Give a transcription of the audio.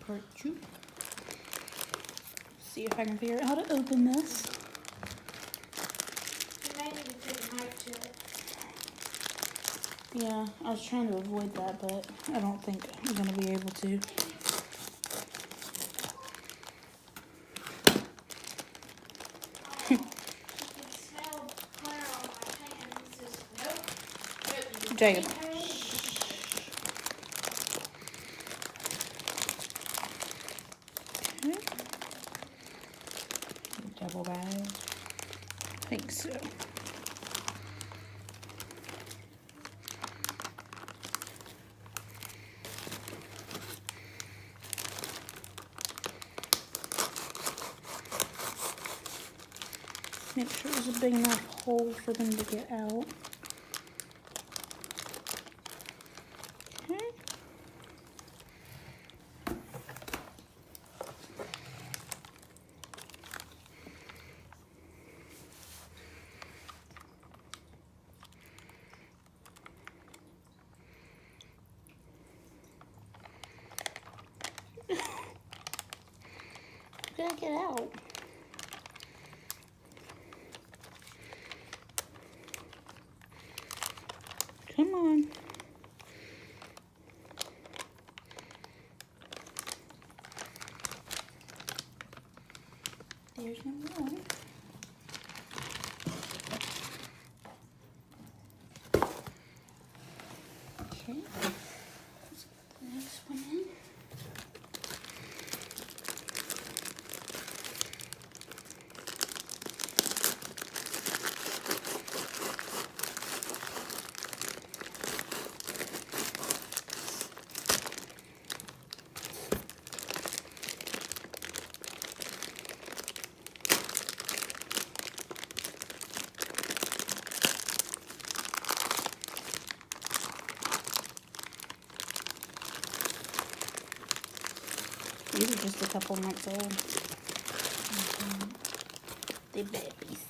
part 2. See if I can figure out how to open this. You may need to put a knife to it. Yeah, I was trying to avoid that, but I don't think I'm going to be able to. You can smell glitter on my hands. Just, nope. Jacob. Okay. Double bag. I think so. Make sure there's a big enough hole for them to get out. Okay. Gotta get out. Come on. There's number 1. Okay. Let's put the next one in. These are just a couple months old. The babies.